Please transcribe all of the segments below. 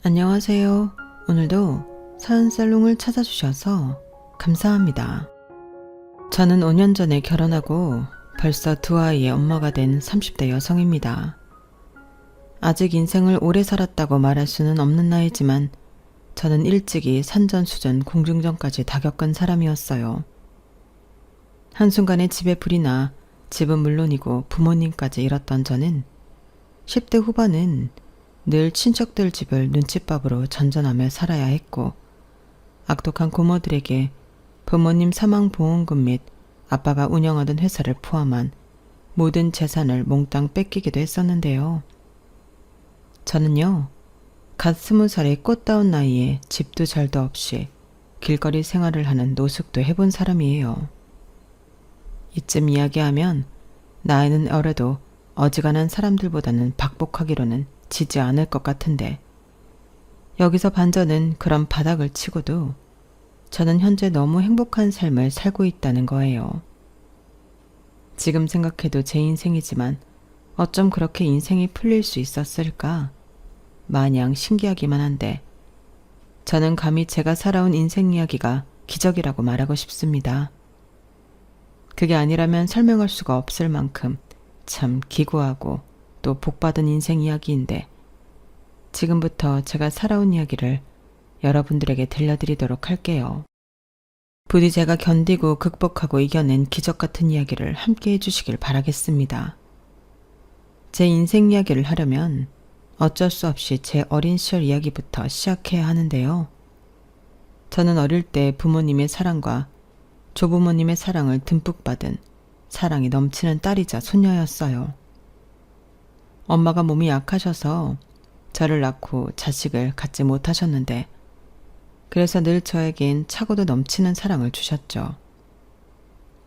안녕하세요. 오늘도 사연살롱을 찾아주셔서 감사합니다. 저는 5년 전에 결혼하고 벌써 두 아이의 엄마가 된 30대 여성입니다. 아직 인생을 오래 살았다고 말할 수는 없는 나이지만 저는 일찍이 산전수전 공중전까지 다 겪은 사람이었어요. 한순간에 집에 불이 나 집은 물론이고 부모님까지 잃었던 저는 10대 후반은 늘 친척들 집을 눈칫밥으로 전전하며 살아야 했고 악독한 고모들에게 부모님 사망보험금 및 아빠가 운영하던 회사를 포함한 모든 재산을 몽땅 뺏기기도 했었는데요. 저는요, 갓 20살의 꽃다운 나이에 집도 절도 없이 길거리 생활을 하는 노숙도 해본 사람이에요. 이쯤 이야기하면 나이는 어려도 어지간한 사람들보다는 박복하기로는 지지 않을 것 같은데 여기서 반전은 그런 바닥을 치고도 저는 현재 너무 행복한 삶을 살고 있다는 거예요. 지금 생각해도 제 인생이지만 어쩜 그렇게 인생이 풀릴 수 있었을까? 마냥 신기하기만 한데 저는 감히 제가 살아온 인생 이야기가 기적이라고 말하고 싶습니다. 그게 아니라면 설명할 수가 없을 만큼 참 기구하고 또 복받은 인생 이야기인데 지금부터 제가 살아온 이야기를 여러분들에게 들려드리도록 할게요. 부디 제가 견디고 극복하고 이겨낸 기적 같은 이야기를 함께 해주시길 바라겠습니다. 제 인생 이야기를 하려면 어쩔 수 없이 제 어린 시절 이야기부터 시작해야 하는데요. 저는 어릴 때 부모님의 사랑과 조부모님의 사랑을 듬뿍 받은 사랑이 넘치는 딸이자 손녀였어요. 엄마가 몸이 약하셔서 저를 낳고 자식을 갖지 못하셨는데 그래서 늘 저에겐 차고도 넘치는 사랑을 주셨죠.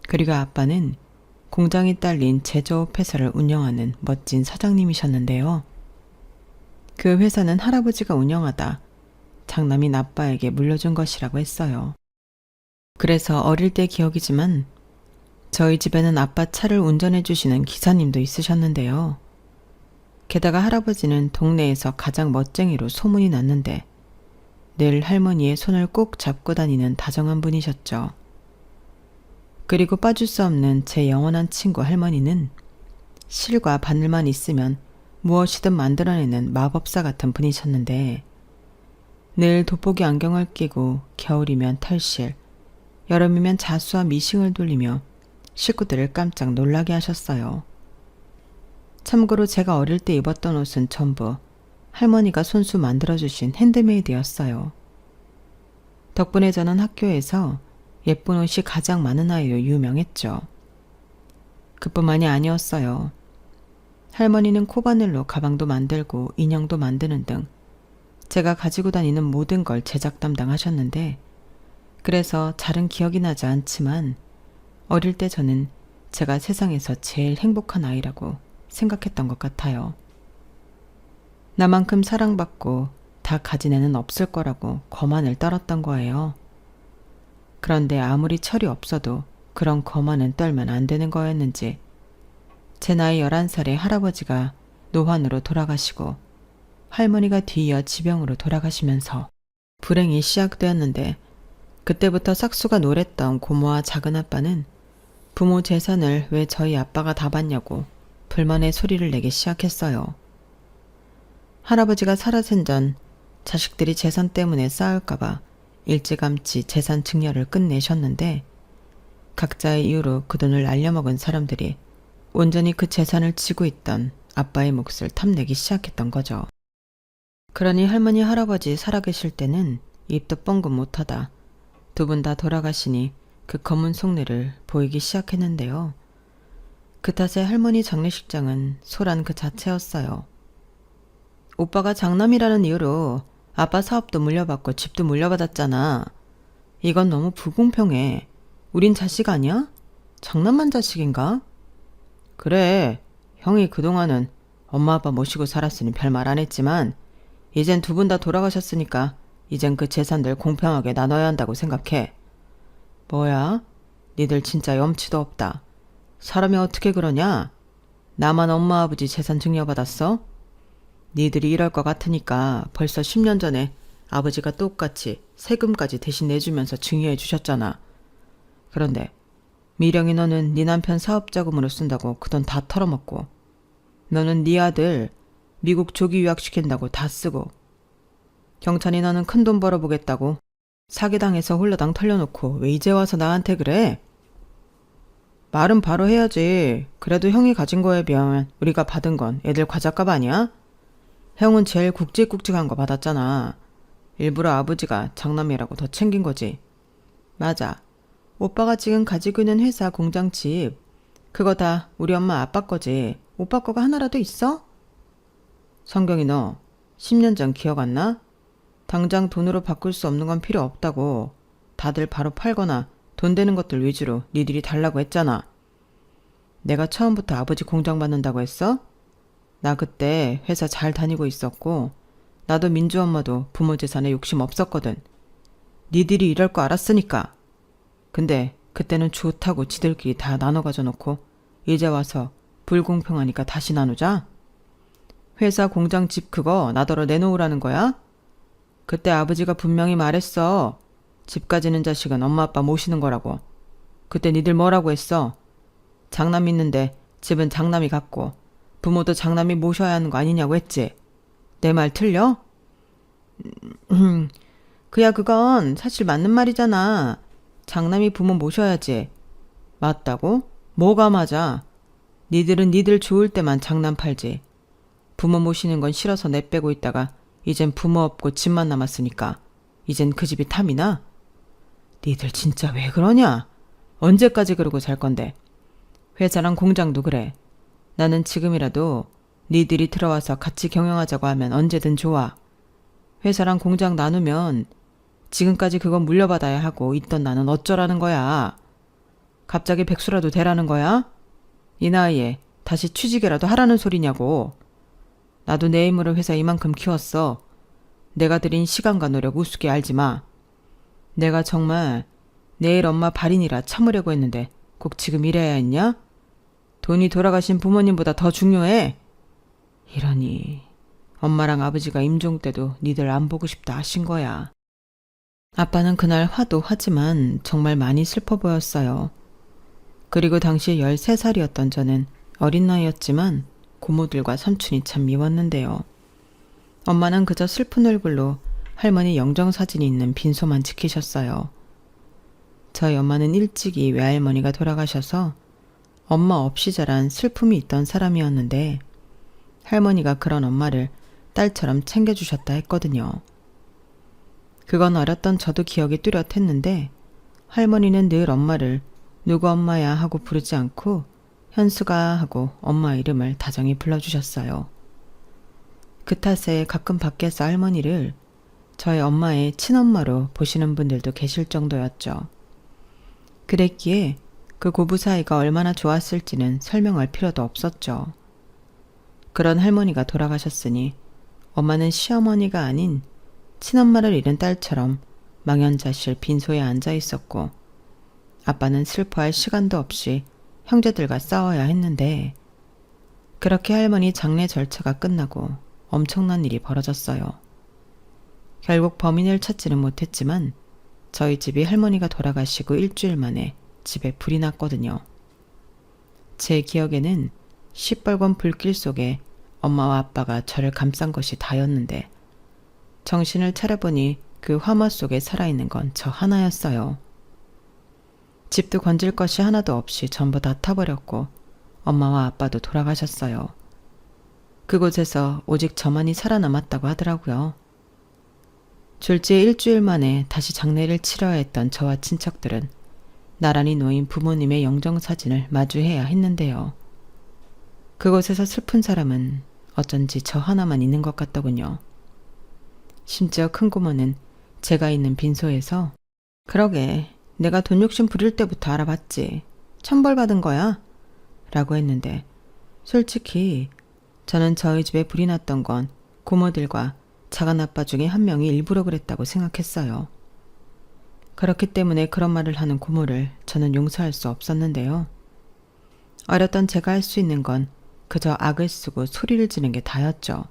그리고 아빠는 공장이 딸린 제조업 회사를 운영하는 멋진 사장님이셨는데요. 그 회사는 할아버지가 운영하다 장남인 아빠에게 물려준 것이라고 했어요. 그래서 어릴 때 기억이지만 저희 집에는 아빠 차를 운전해 주시는 기사님도 있으셨는데요. 게다가 할아버지는 동네에서 가장 멋쟁이로 소문이 났는데 늘 할머니의 손을 꼭 잡고 다니는 다정한 분이셨죠. 그리고 빠질 수 없는 제 영원한 친구 할머니는 실과 바늘만 있으면 무엇이든 만들어내는 마법사 같은 분이셨는데 늘 돋보기 안경을 끼고 겨울이면 털실, 여름이면 자수와 미싱을 돌리며 식구들을 깜짝 놀라게 하셨어요. 참고로 제가 어릴 때 입었던 옷은 전부 할머니가 손수 만들어주신 핸드메이드였어요. 덕분에 저는 학교에서 예쁜 옷이 가장 많은 아이로 유명했죠. 그뿐만이 아니었어요. 할머니는 코바늘로 가방도 만들고 인형도 만드는 등 제가 가지고 다니는 모든 걸 제작 담당하셨는데 그래서 잘은 기억이 나지 않지만 어릴 때 저는 제가 세상에서 제일 행복한 아이라고 생각했던 것 같아요. 나만큼 사랑받고 다 가진 애는 없을 거라고 거만을 떨었던 거예요. 그런데 아무리 철이 없어도 그런 거만은 떨면 안 되는 거였는지 제 나이 11살에 할아버지가 노환으로 돌아가시고 할머니가 뒤이어 지병으로 돌아가시면서 불행이 시작되었는데 그때부터 싹수가 노랬던 고모와 작은아빠는 부모 재산을 왜 저희 아빠가 다 받냐고 불만의 소리를 내기 시작했어요. 할아버지가 살아생 전 자식들이 재산 때문에 싸울까봐 일찌감치 재산 증여를 끝내셨는데 각자의 이유로 그 돈을 날려먹은 사람들이 온전히 그 재산을 쥐고 있던 아빠의 몫을 탐내기 시작했던 거죠. 그러니 할머니 할아버지 살아계실 때는 입도 뻥긋 못하다 두 분 다 돌아가시니 그 검은 속내를 보이기 시작했는데요. 그 탓에 할머니 장례식장은 소란 그 자체였어요. 오빠가 장남이라는 이유로 아빠 사업도 물려받고 집도 물려받았잖아. 이건 너무 불공평해. 우린 자식 아니야? 장남만 자식인가? 그래, 형이 그동안은 엄마 아빠 모시고 살았으니 별말 안 했지만 이젠 두 분 다 돌아가셨으니까 이젠 그 재산들 공평하게 나눠야 한다고 생각해. 뭐야? 니들 진짜 염치도 없다. 사람이 어떻게 그러냐? 나만 엄마 아버지 재산 증여받았어? 니들이 이럴 것 같으니까 벌써 10년 전에 아버지가 똑같이 세금까지 대신 내주면서 증여해 주셨잖아. 그런데 미령이 너는 네 남편 사업자금으로 쓴다고 그 돈 다 털어먹고, 너는 네 아들 미국 조기 유학시킨다고 다 쓰고, 경찬이 너는 큰돈 벌어보겠다고 사기당해서 홀라당 털려놓고 왜 이제 와서 나한테 그래? 말은 바로 해야지. 그래도 형이 가진 거에 비하면 우리가 받은 건 애들 과자값 아니야? 형은 제일 굵직굵직한 거 받았잖아. 일부러 아버지가 장남이라고 더 챙긴 거지. 맞아. 오빠가 지금 가지고 있는 회사 공장 집 그거 다 우리 엄마 아빠 거지. 오빠 거가 하나라도 있어? 성경이 너 10년 전 기억 안 나? 당장 돈으로 바꿀 수 없는 건 필요 없다고. 다들 바로 팔거나 돈 되는 것들 위주로 니들이 달라고 했잖아. 내가 처음부터 아버지 공장 받는다고 했어? 나 그때 회사 잘 다니고 있었고 나도 민주 엄마도 부모 재산에 욕심 없었거든. 니들이 이럴 거 알았으니까. 근데 그때는 좋다고 지들끼리 다 나눠 가져놓고 이제 와서 불공평하니까 다시 나누자? 회사 공장 집 그거 나더러 내놓으라는 거야? 그때 아버지가 분명히 말했어. 집 가지는 자식은 엄마 아빠 모시는 거라고. 그때 니들 뭐라고 했어? 장남 있는데 집은 장남이 갖고 부모도 장남이 모셔야 하는 거 아니냐고 했지. 내 말 틀려? 그야 그건 사실 맞는 말이잖아. 장남이 부모 모셔야지. 맞다고? 뭐가 맞아? 니들은 니들 좋을 때만 장남 팔지. 부모 모시는 건 싫어서 내빼고 있다가 이젠 부모 없고 집만 남았으니까 이젠 그 집이 탐이나? 니들 진짜 왜 그러냐? 언제까지 그러고 살 건데? 회사랑 공장도 그래. 나는 지금이라도 니들이 들어와서 같이 경영하자고 하면 언제든 좋아. 회사랑 공장 나누면 지금까지 그건 물려받아야 하고 있던 나는 어쩌라는 거야. 갑자기 백수라도 되라는 거야? 이 나이에 다시 취직이라도 하라는 소리냐고. 나도 내 힘으로 회사 이만큼 키웠어. 내가 들인 시간과 노력 우습게 알지 마. 내가 정말 내일 엄마 발인이라 참으려고 했는데 꼭 지금 이래야 했냐? 돈이 돌아가신 부모님보다 더 중요해? 이러니 엄마랑 아버지가 임종 때도 니들 안 보고 싶다 하신 거야. 아빠는 그날 화도 하지만 정말 많이 슬퍼 보였어요. 그리고 당시 13살이었던 저는 어린 나이였지만 고모들과 삼촌이 참 미웠는데요. 엄마는 그저 슬픈 얼굴로 할머니 영정사진이 있는 빈소만 지키셨어요. 저희 엄마는 일찍이 외할머니가 돌아가셔서 엄마 없이 자란 슬픔이 있던 사람이었는데 할머니가 그런 엄마를 딸처럼 챙겨주셨다 했거든요. 그건 어렸던 저도 기억이 뚜렷했는데 할머니는 늘 엄마를 누구 엄마야 하고 부르지 않고 현수가 하고 엄마 이름을 다정히 불러주셨어요. 그 탓에 가끔 밖에서 할머니를 저희 엄마의 친엄마로 보시는 분들도 계실 정도였죠. 그랬기에 그 고부 사이가 얼마나 좋았을지는 설명할 필요도 없었죠. 그런 할머니가 돌아가셨으니 엄마는 시어머니가 아닌 친엄마를 잃은 딸처럼 망연자실 빈소에 앉아 있었고 아빠는 슬퍼할 시간도 없이 형제들과 싸워야 했는데 그렇게 할머니 장례 절차가 끝나고 엄청난 일이 벌어졌어요. 결국 범인을 찾지는 못했지만 저희 집이 할머니가 돌아가시고 일주일 만에 집에 불이 났거든요. 제 기억에는 시뻘건 불길 속에 엄마와 아빠가 저를 감싼 것이 다였는데 정신을 차려보니 그 화마 속에 살아있는 건 저 하나였어요. 집도 건질 것이 하나도 없이 전부 다 타버렸고 엄마와 아빠도 돌아가셨어요. 그곳에서 오직 저만이 살아남았다고 하더라고요. 졸지에 일주일 만에 다시 장례를 치러야 했던 저와 친척들은 나란히 놓인 부모님의 영정사진을 마주해야 했는데요. 그곳에서 슬픈 사람은 어쩐지 저 하나만 있는 것 같더군요. 심지어 큰 고모는 제가 있는 빈소에서 그러게 내가 돈 욕심 부릴 때부터 알아봤지. 천벌 받은 거야? 라고 했는데 솔직히 저는 저희 집에 불이 났던 건 고모들과 작은아빠 중에 한 명이 일부러 그랬다고 생각했어요. 그렇기 때문에 그런 말을 하는 고모를 저는 용서할 수 없었는데요. 어렸던 제가 할 수 있는 건 그저 악을 쓰고 소리를 지르는 게 다였죠.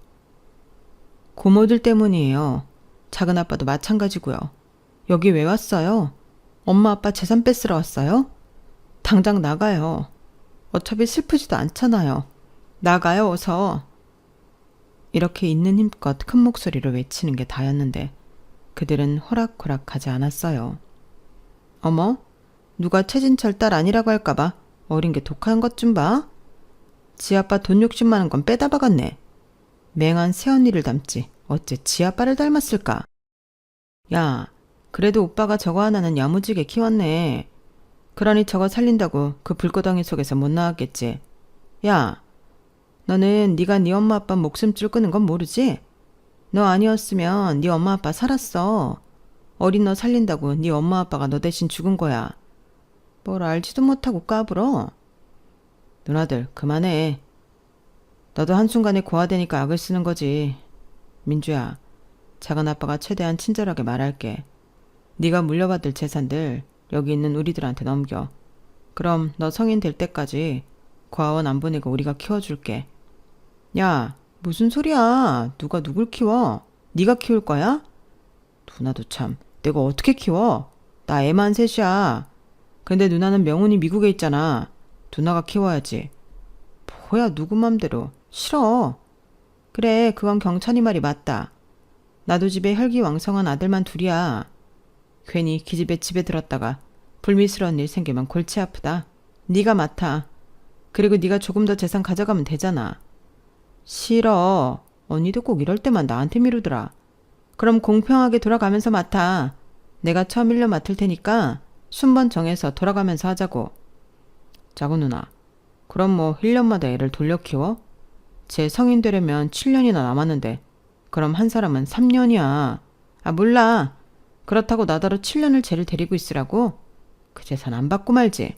고모들 때문이에요. 작은 아빠도 마찬가지고요. 여기 왜 왔어요? 엄마 아빠 재산 뺏으러 왔어요? 당장 나가요. 어차피 슬프지도 않잖아요. 나가요, 어서. 이렇게 있는 힘껏 큰 목소리로 외치는 게 다였는데 그들은 호락호락 가지 않았어요. 어머, 누가 최진철 딸 아니라고 할까봐 어린 게 독한 것 좀 봐. 지 아빠 돈 욕심 많은 건 빼다 박았네. 맹한 새언니를 닮지 어째 지 아빠를 닮았을까? 야, 그래도 오빠가 저거 하나는 야무지게 키웠네. 그러니 저거 살린다고 그 불구덩이 속에서 못 나왔겠지. 야, 너는 네가 네 엄마 아빠 목숨줄 끄는 건 모르지? 너 아니었으면 네 엄마 아빠 살았어. 어린 너 살린다고 네 엄마 아빠가 너 대신 죽은 거야. 뭘 알지도 못하고 까불어. 누나들 그만해. 너도 한순간에 고아되니까 악을 쓰는 거지. 민주야, 작은 아빠가 최대한 친절하게 말할게. 네가 물려받을 재산들 여기 있는 우리들한테 넘겨. 그럼 너 성인 될 때까지 고아원 안 보내고 우리가 키워줄게. 야, 무슨 소리야. 누가 누굴 키워? 네가 키울 거야? 누나도 참, 내가 어떻게 키워? 나 애만 셋이야. 근데 누나는 명훈이 미국에 있잖아. 누나가 키워야지. 뭐야, 누구 맘대로. 싫어. 그래, 그건 경찬이 말이 맞다. 나도 집에 혈기왕성한 아들만 둘이야. 괜히 기집애 집에 들었다가 불미스러운 일 생기면 골치 아프다. 네가 맡아. 그리고 네가 조금 더 재산 가져가면 되잖아. 싫어. 언니도 꼭 이럴 때만 나한테 미루더라. 그럼 공평하게 돌아가면서 맡아. 내가 처음 1년 맡을 테니까 순번 정해서 돌아가면서 하자고. 작은 누나, 그럼 뭐 1년마다 애를 돌려 키워? 제 성인 되려면 7년이나 남았는데 그럼 한 사람은 3년이야. 아, 몰라. 그렇다고 나더러 7년을 쟤를 데리고 있으라고? 그 재산 안 받고 말지.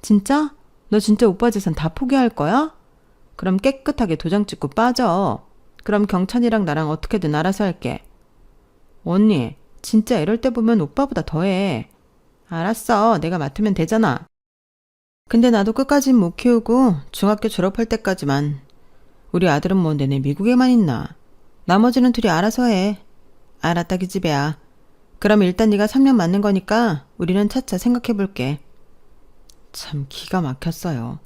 진짜? 너 진짜 오빠 재산 다 포기할 거야? 그럼 깨끗하게 도장 찍고 빠져. 그럼 경찬이랑 나랑 어떻게든 알아서 할게. 언니, 진짜 이럴 때 보면 오빠보다 더해. 알았어. 내가 맡으면 되잖아. 근데 나도 끝까진 못 키우고 중학교 졸업할 때까지만. 우리 아들은 뭐 내내 미국에만 있나. 나머지는 둘이 알아서 해. 알았다 기집애야. 그럼 일단 네가 3년 맞는 거니까 우리는 차차 생각해볼게. 참 기가 막혔어요.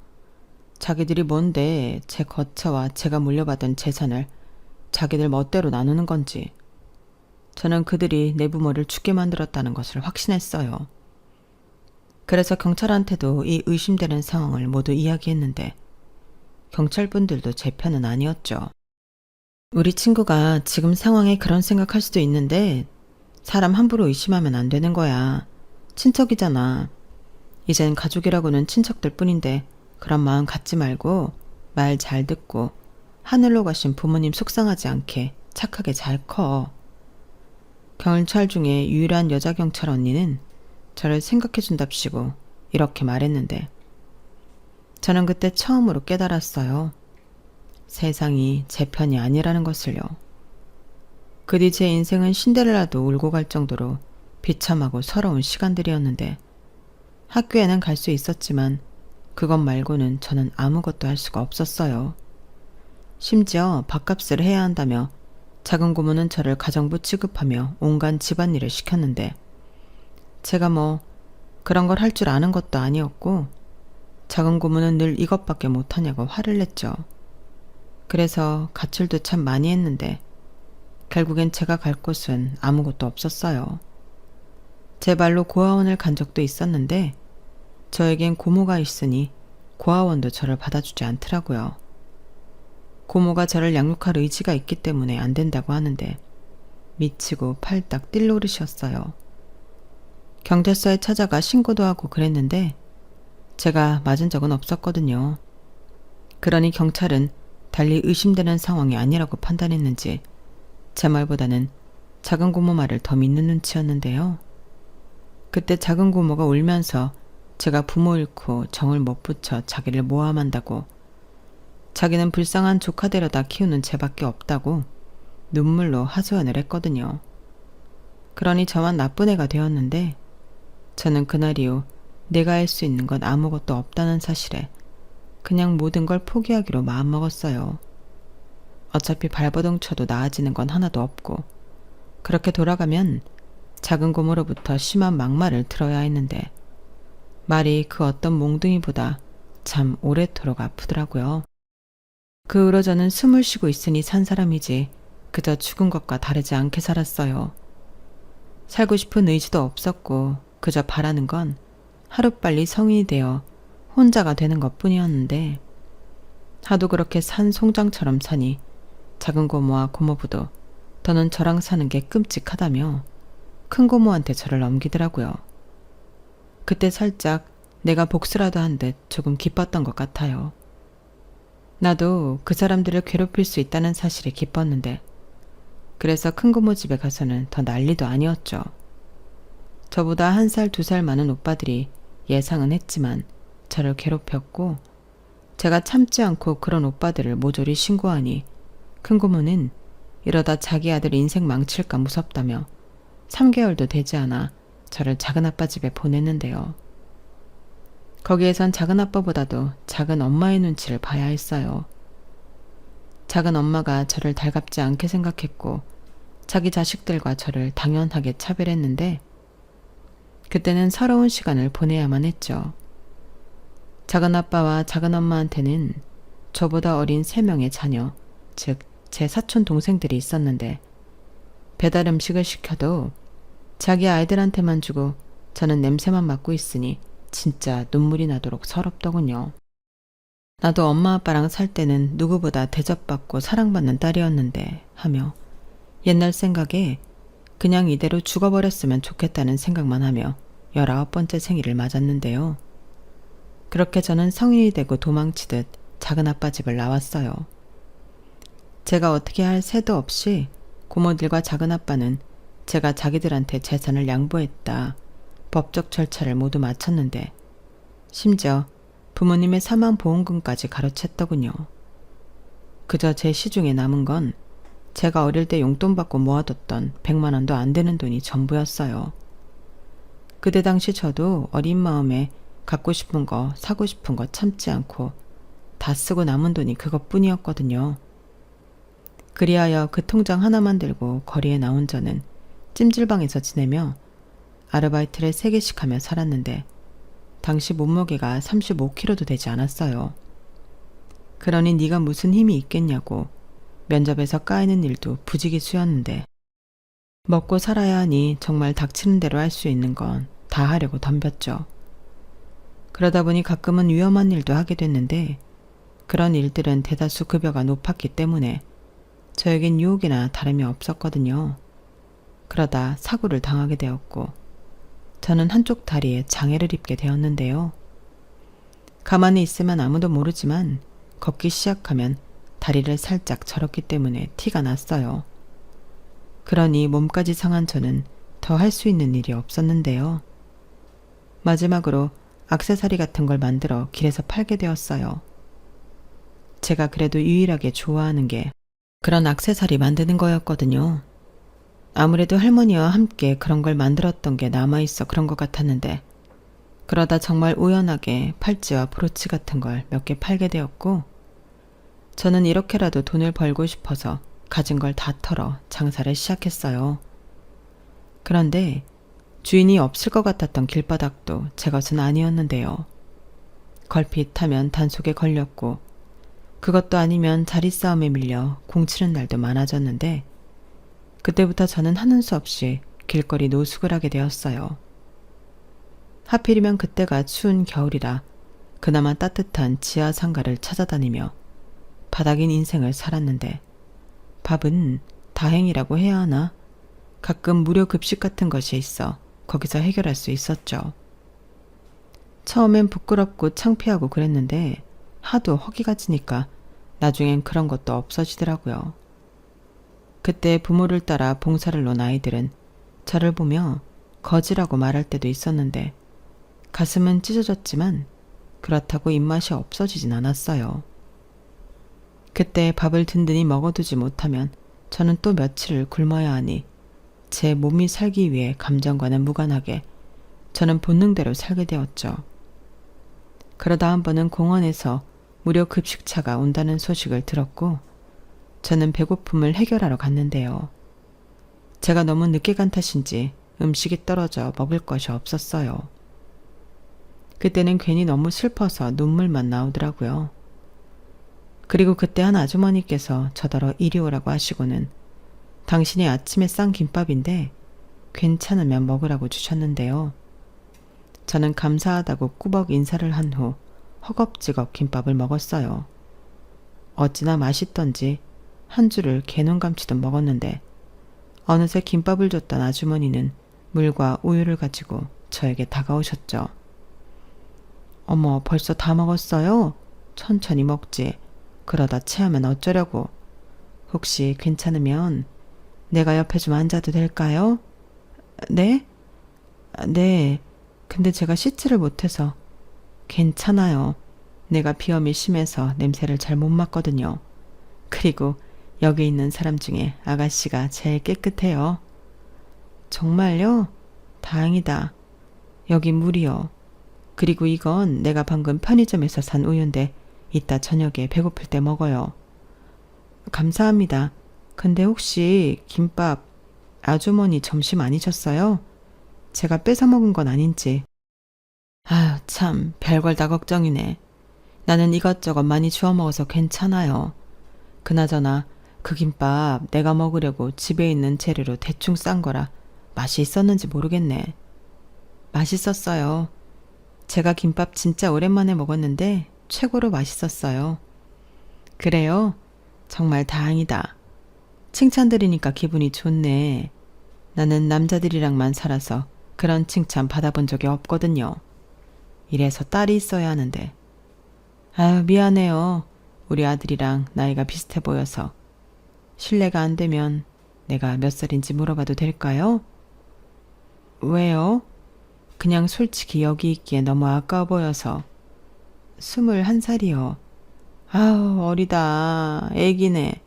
자기들이 뭔데 제 거처와 제가 물려받은 재산을 자기들 멋대로 나누는 건지. 저는 그들이 내 부모를 죽게 만들었다는 것을 확신했어요. 그래서 경찰한테도 이 의심되는 상황을 모두 이야기했는데 경찰분들도 제 편은 아니었죠. 우리 친구가 지금 상황에 그런 생각할 수도 있는데 사람 함부로 의심하면 안 되는 거야. 친척이잖아. 이젠 가족이라고는 친척들 뿐인데 그런 마음 갖지 말고 말 잘 듣고 하늘로 가신 부모님 속상하지 않게 착하게 잘 커. 경찰 중에 유일한 여자 경찰 언니는 저를 생각해준답시고 이렇게 말했는데 저는 그때 처음으로 깨달았어요. 세상이 제 편이 아니라는 것을요. 그 뒤 제 인생은 신데렐라도 울고 갈 정도로 비참하고 서러운 시간들이었는데 학교에는 갈 수 있었지만 그것 말고는 저는 아무것도 할 수가 없었어요. 심지어 밥값을 해야 한다며 작은 고모는 저를 가정부 취급하며 온갖 집안일을 시켰는데 제가 뭐 그런 걸 할 줄 아는 것도 아니었고 작은 고모는 늘 이것밖에 못하냐고 화를 냈죠. 그래서 가출도 참 많이 했는데 결국엔 제가 갈 곳은 아무것도 없었어요. 제 발로 고아원을 간 적도 있었는데 저에겐 고모가 있으니 고아원도 저를 받아주지 않더라고요. 고모가 저를 양육할 의지가 있기 때문에 안 된다고 하는데 미치고 팔딱 뛸 노릇이었어요. 경찰서에 찾아가 신고도 하고 그랬는데 제가 맞은 적은 없었거든요. 그러니 경찰은 달리 의심되는 상황이 아니라고 판단했는지 제 말보다는 작은 고모 말을 더 믿는 눈치였는데요. 그때 작은 고모가 울면서 제가 부모 잃고 정을 못 붙여 자기를 모함한다고 자기는 불쌍한 조카 데려다 키우는 쟤밖에 없다고 눈물로 하소연을 했거든요. 그러니 저만 나쁜 애가 되었는데 저는 그날 이후 내가 할 수 있는 건 아무것도 없다는 사실에 그냥 모든 걸 포기하기로 마음먹었어요. 어차피 발버둥 쳐도 나아지는 건 하나도 없고 그렇게 돌아가면 작은 고모로부터 심한 막말을 들어야 했는데 말이 그 어떤 몽둥이보다 참 오래도록 아프더라고요. 그 후로 저는 숨을 쉬고 있으니 산 사람이지 그저 죽은 것과 다르지 않게 살았어요. 살고 싶은 의지도 없었고 그저 바라는 건 하루빨리 성인이 되어 혼자가 되는 것뿐이었는데 하도 그렇게 산 송장처럼 사니 작은 고모와 고모부도 더는 저랑 사는 게 끔찍하다며 큰 고모한테 저를 넘기더라고요. 그때 살짝 내가 복수라도 한 듯 조금 기뻤던 것 같아요. 나도 그 사람들을 괴롭힐 수 있다는 사실에 기뻤는데 그래서 큰 고모 집에 가서는 더 난리도 아니었죠. 저보다 1살, 2살 많은 오빠들이 예상은 했지만 저를 괴롭혔고 제가 참지 않고 그런 오빠들을 모조리 신고하니 큰 고모는 이러다 자기 아들 인생 망칠까 무섭다며 3개월도 되지 않아 저를 작은아빠 집에 보냈는데요. 거기에선 작은아빠보다도 작은 엄마의 눈치를 봐야 했어요. 작은 엄마가 저를 달갑지 않게 생각했고 자기 자식들과 저를 당연하게 차별했는데 그때는 서러운 시간을 보내야만 했죠. 작은아빠와 작은엄마한테는 저보다 어린 3명의 자녀, 즉 제 사촌 동생들이 있었는데 배달 음식을 시켜도 자기 아이들한테만 주고 저는 냄새만 맡고 있으니 진짜 눈물이 나도록 서럽더군요. 나도 엄마 아빠랑 살 때는 누구보다 대접받고 사랑받는 딸이었는데 하며 옛날 생각에 그냥 이대로 죽어버렸으면 좋겠다는 생각만 하며 19번째 생일을 맞았는데요. 그렇게 저는 성인이 되고 도망치듯 작은아빠 집을 나왔어요. 제가 어떻게 할 새도 없이 고모들과 작은아빠는 제가 자기들한테 재산을 양보했다. 법적 절차를 모두 마쳤는데 심지어 부모님의 사망보험금까지 가로챘더군요. 그저 제 시중에 남은 건 제가 어릴 때 용돈 받고 모아뒀던 100만 원도 안 되는 돈이 전부였어요. 그때 당시 저도 어린 마음에 갖고 싶은 거, 사고 싶은 거 참지 않고 다 쓰고 남은 돈이 그것뿐이었거든요. 그리하여 그 통장 하나만 들고 거리에 나온 저는 찜질방에서 지내며 아르바이트를 3개씩 하며 살았는데 당시 몸무게가 35kg도 되지 않았어요. 그러니 네가 무슨 힘이 있겠냐고 면접에서 까이는 일도 부지기수였는데 먹고 살아야 하니 정말 닥치는 대로 할 수 있는 건 다 하려고 덤볐죠. 그러다 보니 가끔은 위험한 일도 하게 됐는데 그런 일들은 대다수 급여가 높았기 때문에 저에겐 유혹이나 다름이 없었거든요. 그러다 사고를 당하게 되었고 저는 한쪽 다리에 장애를 입게 되었는데요. 가만히 있으면 아무도 모르지만 걷기 시작하면 다리를 살짝 절었기 때문에 티가 났어요. 그러니 몸까지 상한 저는 더 할 수 있는 일이 없었는데요. 마지막으로 액세서리 같은 걸 만들어 길에서 팔게 되었어요. 제가 그래도 유일하게 좋아하는 게 그런 액세서리 만드는 거였거든요. 아무래도 할머니와 함께 그런 걸 만들었던 게 남아있어 그런 것 같았는데 그러다 정말 우연하게 팔찌와 브로치 같은 걸 몇 개 팔게 되었고 저는 이렇게라도 돈을 벌고 싶어서 가진 걸 다 털어 장사를 시작했어요. 그런데 주인이 없을 것 같았던 길바닥도 제 것은 아니었는데요. 걸핏하면 단속에 걸렸고 그것도 아니면 자리싸움에 밀려 공치는 날도 많아졌는데 그때부터 저는 하는 수 없이 길거리 노숙을 하게 되었어요. 하필이면 그때가 추운 겨울이라 그나마 따뜻한 지하 상가를 찾아다니며 바닥인 인생을 살았는데 밥은 다행이라고 해야 하나? 가끔 무료 급식 같은 것이 있어 거기서 해결할 수 있었죠. 처음엔 부끄럽고 창피하고 그랬는데 하도 허기가 지니까 나중엔 그런 것도 없어지더라고요. 그때 부모를 따라 봉사를 놓은 아이들은 저를 보며 거지라고 말할 때도 있었는데 가슴은 찢어졌지만 그렇다고 입맛이 없어지진 않았어요. 그때 밥을 든든히 먹어두지 못하면 저는 또 며칠을 굶어야 하니 제 몸이 살기 위해 감정과는 무관하게 저는 본능대로 살게 되었죠. 그러다 한 번은 공원에서 무료 급식차가 온다는 소식을 들었고 저는 배고픔을 해결하러 갔는데요. 제가 너무 늦게 간 탓인지 음식이 떨어져 먹을 것이 없었어요. 그때는 괜히 너무 슬퍼서 눈물만 나오더라고요. 그리고 그때 한 아주머니께서 저더러 이리 오라고 하시고는 당신이 아침에 싼 김밥인데 괜찮으면 먹으라고 주셨는데요. 저는 감사하다고 꾸벅 인사를 한 후 허겁지겁 김밥을 먹었어요. 어찌나 맛있던지 한 줄을 개눈 감치듯 먹었는데 어느새 김밥을 줬던 아주머니는 물과 우유를 가지고 저에게 다가오셨죠. 어머, 벌써 다 먹었어요? 천천히 먹지. 그러다 체하면 어쩌려고. 혹시 괜찮으면 내가 옆에 좀 앉아도 될까요? 네? 네. 근데 제가 씻지를 못해서. 괜찮아요. 내가 비염이 심해서 냄새를 잘 못 맡거든요. 그리고 여기 있는 사람 중에 아가씨가 제일 깨끗해요. 정말요? 다행이다. 여기 물이요. 그리고 이건 내가 방금 편의점에서 산 우유인데 이따 저녁에 배고플 때 먹어요. 감사합니다. 근데 혹시 김밥 아주머니 점심 아니셨어요? 제가 뺏어 먹은 건 아닌지. 아유, 참 별걸 다 걱정이네. 나는 이것저것 많이 주워 먹어서 괜찮아요. 그나저나 그 김밥 내가 먹으려고 집에 있는 재료로 대충 싼 거라 맛이 있었는지 모르겠네. 맛있었어요. 제가 김밥 진짜 오랜만에 먹었는데 최고로 맛있었어요. 그래요? 정말 다행이다. 칭찬 들으니까 기분이 좋네. 나는 남자들이랑만 살아서 그런 칭찬 받아본 적이 없거든요. 이래서 딸이 있어야 하는데. 아유, 미안해요. 우리 아들이랑 나이가 비슷해 보여서. 실례가 안 되면 내가 몇 살인지 물어봐도 될까요? 왜요? 그냥 솔직히 여기 있기에 너무 아까워 보여서. 21살이요. 아우, 어리다. 애기네.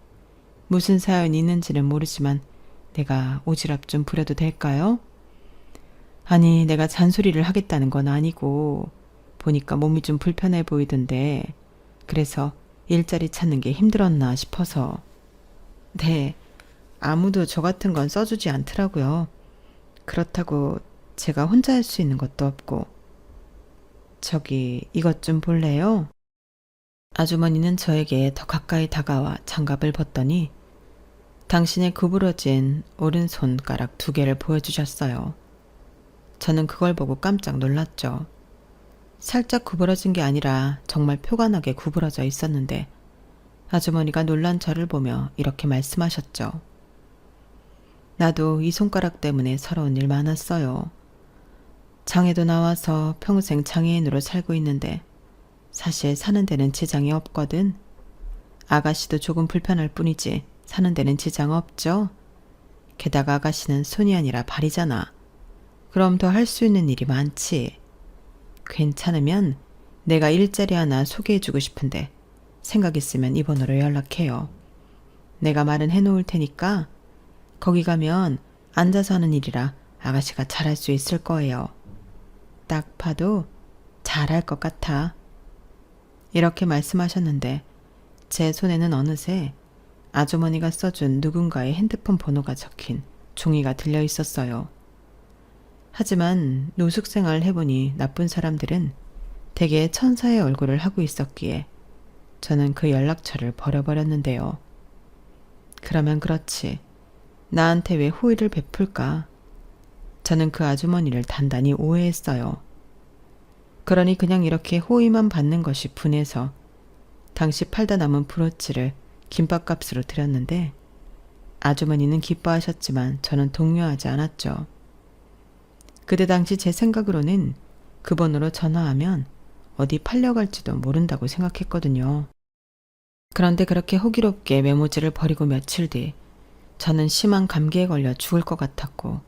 무슨 사연이 있는지는 모르지만 내가 오지랖 좀 부려도 될까요? 아니, 내가 잔소리를 하겠다는 건 아니고 보니까 몸이 좀 불편해 보이던데 그래서 일자리 찾는 게 힘들었나 싶어서. 네, 아무도 저 같은 건 써주지 않더라고요. 그렇다고 제가 혼자 할 수 있는 것도 없고. 저기 이것 좀 볼래요? 아주머니는 저에게 더 가까이 다가와 장갑을 벗더니 당신의 구부러진 오른손가락 2개를 보여주셨어요. 저는 그걸 보고 깜짝 놀랐죠. 살짝 구부러진 게 아니라 정말 표가 나게 구부러져 있었는데 아주머니가 놀란 저를 보며 이렇게 말씀하셨죠. 나도 이 손가락 때문에 서러운 일 많았어요. 장애도 나와서 평생 장애인으로 살고 있는데 사실 사는 데는 지장이 없거든. 아가씨도 조금 불편할 뿐이지 사는 데는 지장 없죠. 게다가 아가씨는 손이 아니라 발이잖아. 그럼 더 할 수 있는 일이 많지. 괜찮으면 내가 일자리 하나 소개해주고 싶은데 생각 있으면 이 번호로 연락해요. 내가 말은 해놓을 테니까 거기 가면 앉아서 하는 일이라 아가씨가 잘할 수 있을 거예요. 딱 봐도 잘할 것 같아. 이렇게 말씀하셨는데 제 손에는 어느새 아주머니가 써준 누군가의 핸드폰 번호가 적힌 종이가 들려 있었어요. 하지만 노숙생활을 해보니 나쁜 사람들은 대개 천사의 얼굴을 하고 있었기에 저는 그 연락처를 버려버렸는데요. 그러면 그렇지. 나한테 왜 호의를 베풀까? 저는 그 아주머니를 단단히 오해했어요. 그러니 그냥 이렇게 호의만 받는 것이 분해서 당시 팔다 남은 브로치를 김밥값으로 드렸는데 아주머니는 기뻐하셨지만 저는 동요하지 않았죠. 그때 당시 제 생각으로는 그 번호로 전화하면 어디 팔려갈지도 모른다고 생각했거든요. 그런데 그렇게 호기롭게 메모지를 버리고 며칠 뒤 저는 심한 감기에 걸려 죽을 것 같았고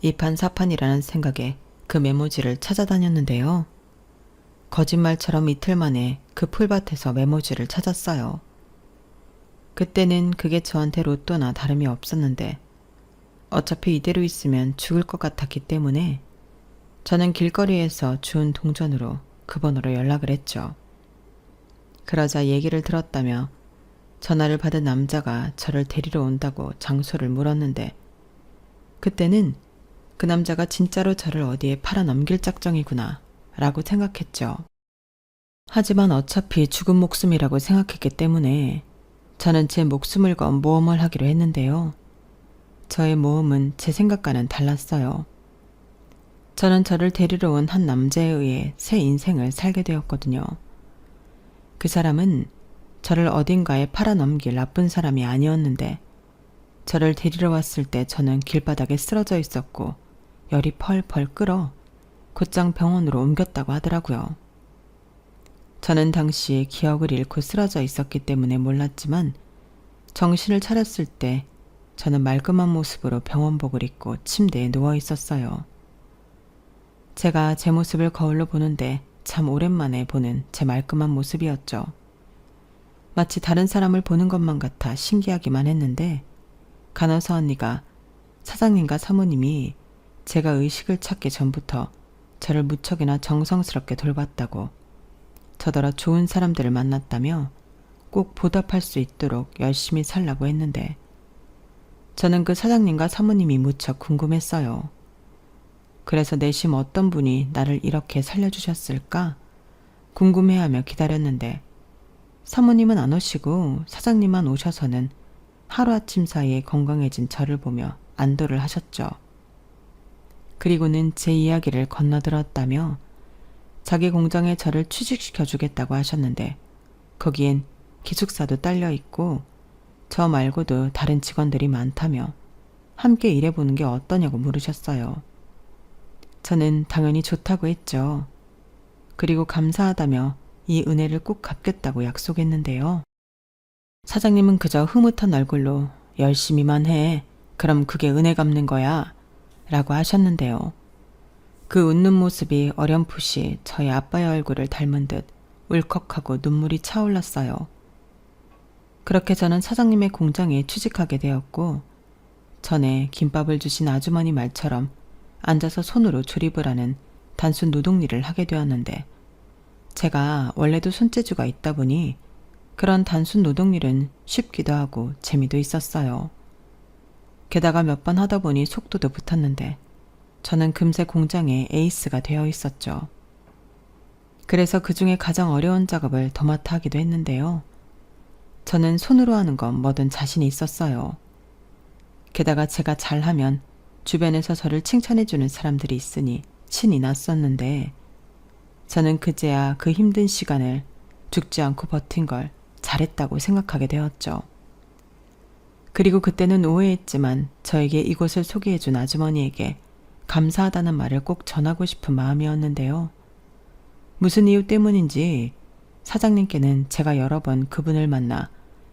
이판사판이라는 생각에 그 메모지를 찾아다녔는데요. 거짓말처럼 이틀 만에 그 풀밭에서 메모지를 찾았어요. 그때는 그게 저한테 로또나 다름이 없었는데 어차피 이대로 있으면 죽을 것 같았기 때문에 저는 길거리에서 주운 동전으로 그 번호로 연락을 했죠. 그러자 얘기를 들었다며 전화를 받은 남자가 저를 데리러 온다고 장소를 물었는데 그때는 그 남자가 진짜로 저를 어디에 팔아 넘길 작정이구나 라고 생각했죠. 하지만 어차피 죽은 목숨이라고 생각했기 때문에 저는 제 목숨을 건 모험을 하기로 했는데요. 저의 모험은 제 생각과는 달랐어요. 저는 저를 데리러 온 한 남자에 의해 새 인생을 살게 되었거든요. 그 사람은 저를 어딘가에 팔아 넘길 나쁜 사람이 아니었는데 저를 데리러 왔을 때 저는 길바닥에 쓰러져 있었고 열이 펄펄 끓어 곧장 병원으로 옮겼다고 하더라고요. 저는 당시 기억을 잃고 쓰러져 있었기 때문에 몰랐지만 정신을 차렸을 때 저는 말끔한 모습으로 병원복을 입고 침대에 누워 있었어요. 제가 제 모습을 거울로 보는데 참 오랜만에 보는 제 말끔한 모습이었죠. 마치 다른 사람을 보는 것만 같아 신기하기만 했는데 간호사 언니가 사장님과 사모님이 제가 의식을 찾기 전부터 저를 무척이나 정성스럽게 돌봤다고 저더러 좋은 사람들을 만났다며 꼭 보답할 수 있도록 열심히 살라고 했는데 저는 그 사장님과 사모님이 무척 궁금했어요. 그래서 내심 어떤 분이 나를 이렇게 살려주셨을까 궁금해하며 기다렸는데 사모님은 안 오시고 사장님만 오셔서는 하루아침 사이에 건강해진 저를 보며 안도를 하셨죠. 그리고는 제 이야기를 건너들었다며 자기 공장에 저를 취직시켜 주겠다고 하셨는데 거기엔 기숙사도 딸려 있고 저 말고도 다른 직원들이 많다며 함께 일해보는 게 어떠냐고 물으셨어요. 저는 당연히 좋다고 했죠. 그리고 감사하다며 이 은혜를 꼭 갚겠다고 약속했는데요. 사장님은 그저 흐뭇한 얼굴로 열심히만 해. 그럼 그게 은혜 갚는 거야. 라고 하셨는데요. 그 웃는 모습이 어렴풋이 저희 아빠의 얼굴을 닮은 듯 울컥하고 눈물이 차올랐어요. 그렇게 저는 사장님의 공장에 취직하게 되었고 전에 김밥을 주신 아주머니 말처럼 앉아서 손으로 조립을 하는 단순 노동일을 하게 되었는데 제가 원래도 손재주가 있다 보니 그런 단순 노동일은 쉽기도 하고 재미도 있었어요. 게다가 몇 번 하다 보니 속도도 붙었는데 저는 금세 공장의 에이스가 되어 있었죠. 그래서 그 중에 가장 어려운 작업을 도맡아 하기도 했는데요. 저는 손으로 하는 건 뭐든 자신이 있었어요. 게다가 제가 잘하면 주변에서 저를 칭찬해주는 사람들이 있으니 신이 났었는데 저는 그제야 그 힘든 시간을 죽지 않고 버틴 걸 잘했다고 생각하게 되었죠. 그리고 그때는 오해했지만 저에게 이곳을 소개해준 아주머니에게 감사하다는 말을 꼭 전하고 싶은 마음이었는데요. 무슨 이유 때문인지 사장님께는 제가 여러 번 그분을 만나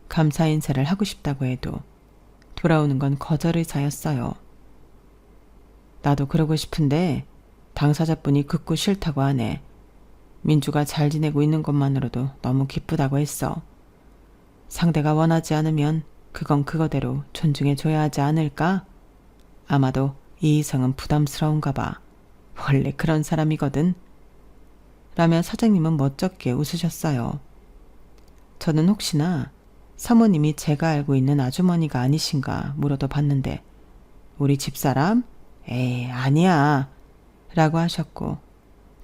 감사 인사를 하고 싶다고 해도 돌아오는 건 거절 의사였어요. 나도 그러고 싶은데 당사자분이 극구 싫다고 하네. 민주가 잘 지내고 있는 것만으로도 너무 기쁘다고 했어. 상대가 원하지 않으면 그건 그거대로 존중해줘야 하지 않을까? 아마도 이 이성은 부담스러운가 봐. 원래 그런 사람이거든. 라며 사장님은 멋쩍게 웃으셨어요. 저는 혹시나 사모님이 제가 알고 있는 아주머니가 아니신가 물어도 봤는데 우리 집사람? 에이, 아니야. 라고 하셨고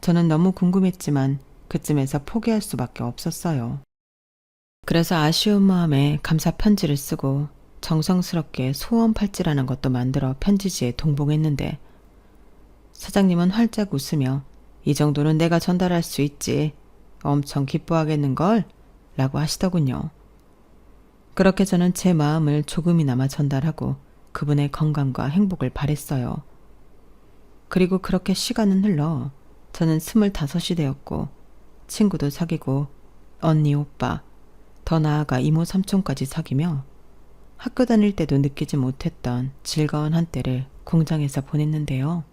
저는 너무 궁금했지만 그쯤에서 포기할 수밖에 없었어요. 그래서 아쉬운 마음에 감사 편지를 쓰고 정성스럽게 소원 팔찌라는 것도 만들어 편지지에 동봉했는데 사장님은 활짝 웃으며 이 정도는 내가 전달할 수 있지. 엄청 기뻐하겠는걸? 라고 하시더군요. 그렇게 저는 제 마음을 조금이나마 전달하고 그분의 건강과 행복을 바랬어요. 그리고 그렇게 시간은 흘러 저는 25이 되었고 친구도 사귀고 언니, 오빠, 더 나아가 이모, 삼촌까지 사귀며 학교 다닐 때도 느끼지 못했던 즐거운 한때를 공장에서 보냈는데요.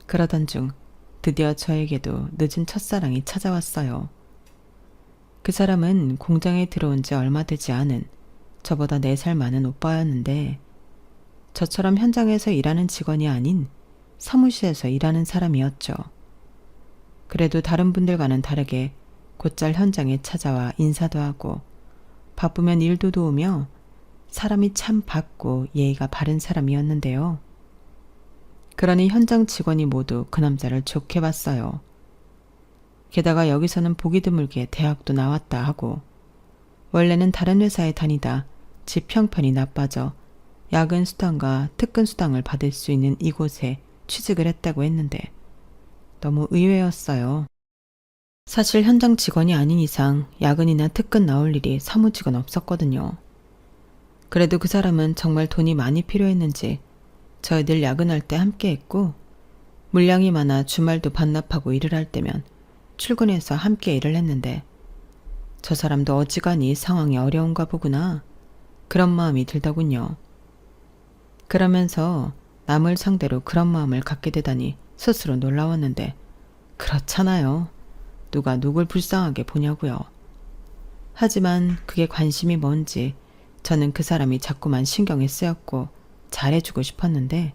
그러던 중 드디어 저에게도 늦은 첫사랑이 찾아왔어요. 그 사람은 공장에 들어온 지 얼마 되지 않은 저보다 4살 많은 오빠였는데 저처럼 현장에서 일하는 직원이 아닌 사무실에서 일하는 사람이었죠. 그래도 다른 분들과는 다르게 곧잘 현장에 찾아와 인사도 하고 바쁘면 일도 도우며 사람이 참 밝고 예의가 바른 사람이었는데요. 그러니 현장 직원이 모두 그 남자를 좋게 봤어요. 게다가 여기서는 보기 드물게 대학도 나왔다 하고 원래는 다른 회사에 다니다 집 형편이 나빠져 야근 수당과 특근 수당을 받을 수 있는 이곳에 취직을 했다고 했는데 너무 의외였어요. 사실 현장 직원이 아닌 이상 야근이나 특근 나올 일이 사무직은 없었거든요. 그래도 그 사람은 정말 돈이 많이 필요했는지 저희들 야근할 때 함께 했고 물량이 많아 주말도 반납하고 일을 할 때면 출근해서 함께 일을 했는데 저 사람도 어지간히 상황이 어려운가 보구나 그런 마음이 들더군요. 그러면서 남을 상대로 그런 마음을 갖게 되다니 스스로 놀라웠는데 그렇잖아요. 누가 누굴 불쌍하게 보냐고요. 하지만 그게 관심이 뭔지 저는 그 사람이 자꾸만 신경이 쓰였고 잘해주고 싶었는데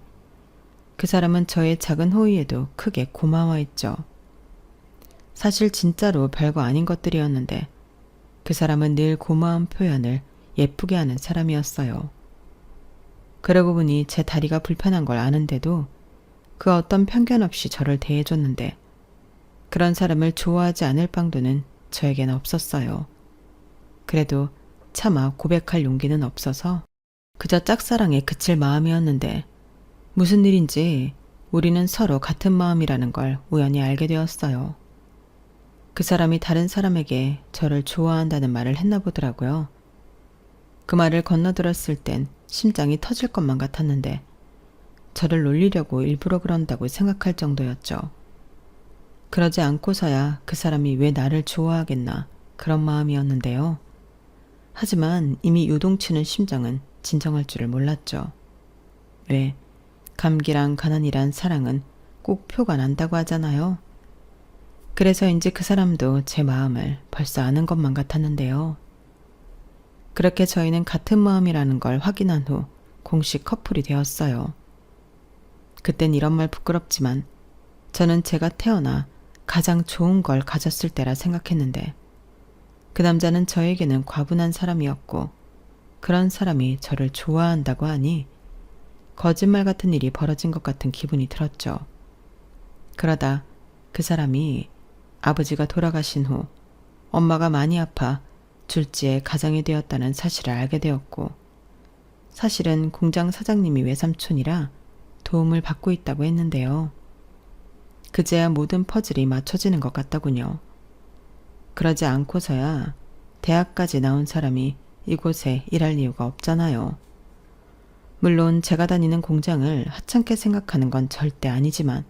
그 사람은 저의 작은 호의에도 크게 고마워했죠. 사실 진짜로 별거 아닌 것들이었는데 그 사람은 늘 고마운 표현을 예쁘게 하는 사람이었어요. 그러고 보니 제 다리가 불편한 걸 아는데도 그 어떤 편견 없이 저를 대해줬는데 그런 사람을 좋아하지 않을 방도는 저에겐 없었어요. 그래도 차마 고백할 용기는 없어서 그저 짝사랑에 그칠 마음이었는데 무슨 일인지 우리는 서로 같은 마음이라는 걸 우연히 알게 되었어요. 그 사람이 다른 사람에게 저를 좋아한다는 말을 했나 보더라고요. 그 말을 건너들었을 땐 심장이 터질 것만 같았는데 저를 놀리려고 일부러 그런다고 생각할 정도였죠. 그러지 않고서야 그 사람이 왜 나를 좋아하겠나 그런 마음이었는데요. 하지만 이미 요동치는 심장은 진정할 줄을 몰랐죠. 왜 감기랑 가난이란 사랑은 꼭 표가 난다고 하잖아요. 그래서인지 그 사람도 제 마음을 벌써 아는 것만 같았는데요. 그렇게 저희는 같은 마음이라는 걸 확인한 후 공식 커플이 되었어요. 그땐 이런 말 부끄럽지만 저는 제가 태어나 가장 좋은 걸 가졌을 때라 생각했는데 그 남자는 저에게는 과분한 사람이었고 그런 사람이 저를 좋아한다고 하니 거짓말 같은 일이 벌어진 것 같은 기분이 들었죠. 그러다 그 사람이 아버지가 돌아가신 후 엄마가 많이 아파 둘째의 가장이 되었다는 사실을 알게 되었고 사실은 공장 사장님이 외삼촌이라 도움을 받고 있다고 했는데요. 그제야 모든 퍼즐이 맞춰지는 것 같더군요. 그러지 않고서야 대학까지 나온 사람이 이곳에 일할 이유가 없잖아요. 물론 제가 다니는 공장을 하찮게 생각하는 건 절대 아니지만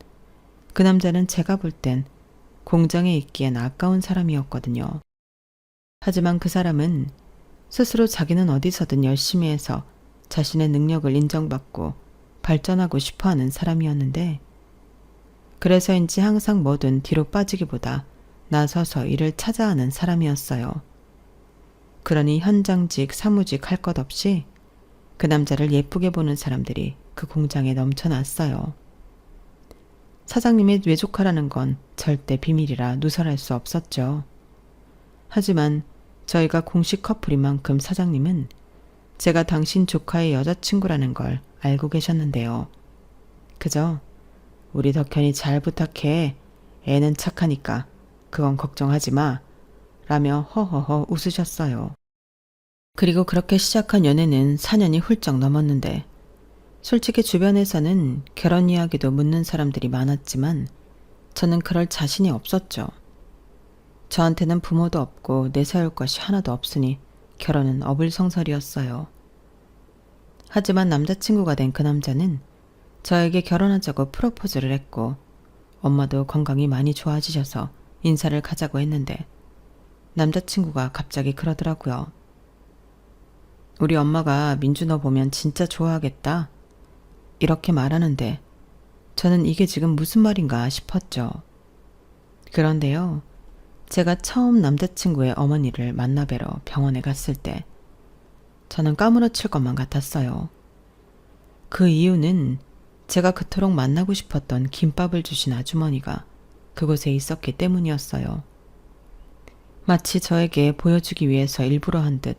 그 남자는 제가 볼 땐 공장에 있기엔 아까운 사람이었거든요. 하지만 그 사람은 스스로 자기는 어디서든 열심히 해서 자신의 능력을 인정받고 발전하고 싶어하는 사람이었는데 그래서인지 항상 뭐든 뒤로 빠지기보다 나서서 일을 찾아 하는 사람이었어요. 그러니 현장직, 사무직 할 것 없이 그 남자를 예쁘게 보는 사람들이 그 공장에 넘쳐났어요. 사장님의 외조카라는 건 절대 비밀이라 누설할 수 없었죠. 하지만 저희가 공식 커플인 만큼 사장님은 제가 당신 조카의 여자친구라는 걸 알고 계셨는데요. 그저 우리 덕현이 잘 부탁해. 애는 착하니까 그건 걱정하지 마. 라며 허허허 웃으셨어요. 그리고 그렇게 시작한 연애는 4년이 훌쩍 넘었는데 솔직히 주변에서는 결혼 이야기도 묻는 사람들이 많았지만 저는 그럴 자신이 없었죠. 저한테는 부모도 없고 내세울 것이 하나도 없으니 결혼은 어불성설이었어요. 하지만 남자친구가 된 그 남자는 저에게 결혼하자고 프로포즈를 했고 엄마도 건강이 많이 좋아지셔서 인사를 가자고 했는데 남자친구가 갑자기 그러더라고요. 우리 엄마가 민주 너 보면 진짜 좋아하겠다. 이렇게 말하는데 저는 이게 지금 무슨 말인가 싶었죠. 그런데요. 제가 처음 남자친구의 어머니를 만나뵈러 병원에 갔을 때 저는 까무러칠 것만 같았어요. 그 이유는 제가 그토록 만나고 싶었던 김밥을 주신 아주머니가 그곳에 있었기 때문이었어요. 마치 저에게 보여주기 위해서 일부러 한 듯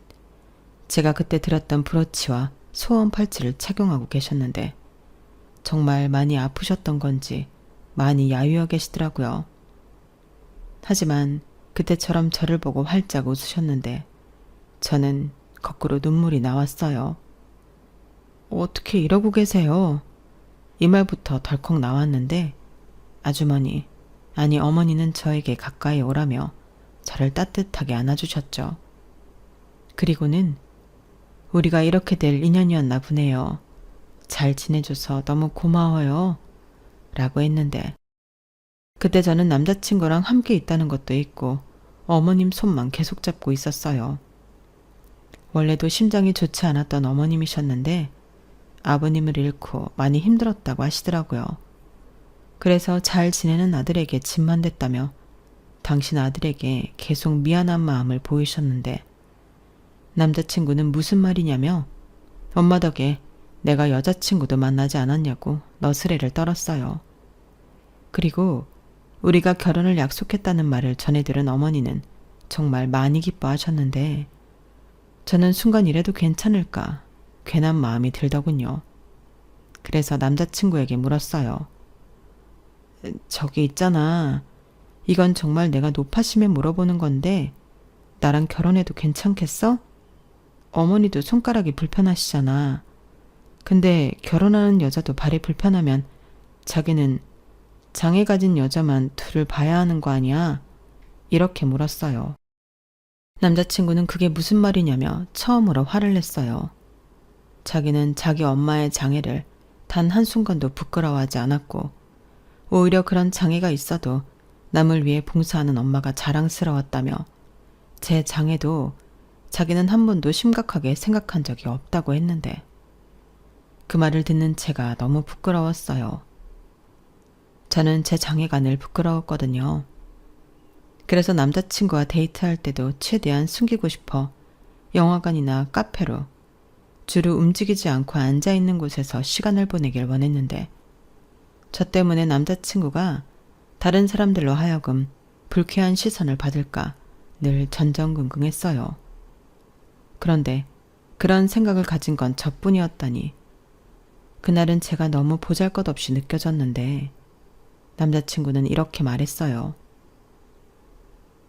제가 그때 들었던 브로치와 소원 팔찌를 착용하고 계셨는데 정말 많이 아프셨던 건지 많이 야유어 계시더라고요. 하지만 그때처럼 저를 보고 활짝 웃으셨는데 저는 거꾸로 눈물이 나왔어요. 어떻게 이러고 계세요? 이 말부터 덜컥 나왔는데 아주머니, 아니 어머니는 저에게 가까이 오라며 저를 따뜻하게 안아주셨죠. 그리고는 우리가 이렇게 될 인연이었나 보네요. 잘 지내줘서 너무 고마워요. 라고 했는데 그때 저는 남자친구랑 함께 있다는 것도 있고 어머님 손만 계속 잡고 있었어요. 원래도 심장이 좋지 않았던 어머님이셨는데 아버님을 잃고 많이 힘들었다고 하시더라고요. 그래서 잘 지내는 아들에게 짐만 됐다며 당신 아들에게 계속 미안한 마음을 보이셨는데 남자친구는 무슨 말이냐며 엄마 덕에 내가 여자친구도 만나지 않았냐고 너스레를 떨었어요. 그리고 우리가 결혼을 약속했다는 말을 전해 들은 어머니는 정말 많이 기뻐하셨는데 저는 순간 이래도 괜찮을까 괜한 마음이 들더군요. 그래서 남자친구에게 물었어요. 저기 있잖아. 이건 정말 내가 노파심에 물어보는 건데 나랑 결혼해도 괜찮겠어? 어머니도 손가락이 불편하시잖아. 근데 결혼하는 여자도 발이 불편하면 자기는 장애 가진 여자만 둘을 봐야 하는 거 아니야? 이렇게 물었어요. 남자친구는 그게 무슨 말이냐며 처음으로 화를 냈어요. 자기는 자기 엄마의 장애를 단 한순간도 부끄러워하지 않았고 오히려 그런 장애가 있어도 남을 위해 봉사하는 엄마가 자랑스러웠다며 제 장애도 자기는 한 번도 심각하게 생각한 적이 없다고 했는데 그 말을 듣는 제가 너무 부끄러웠어요. 저는 제 장애가 늘 부끄러웠거든요. 그래서 남자친구와 데이트할 때도 최대한 숨기고 싶어 영화관이나 카페로 주로 움직이지 않고 앉아있는 곳에서 시간을 보내길 원했는데 저 때문에 남자친구가 다른 사람들로 하여금 불쾌한 시선을 받을까 늘 전전긍긍했어요. 그런데 그런 생각을 가진 건 저뿐이었다니 그날은 제가 너무 보잘것없이 느껴졌는데 남자친구는 이렇게 말했어요.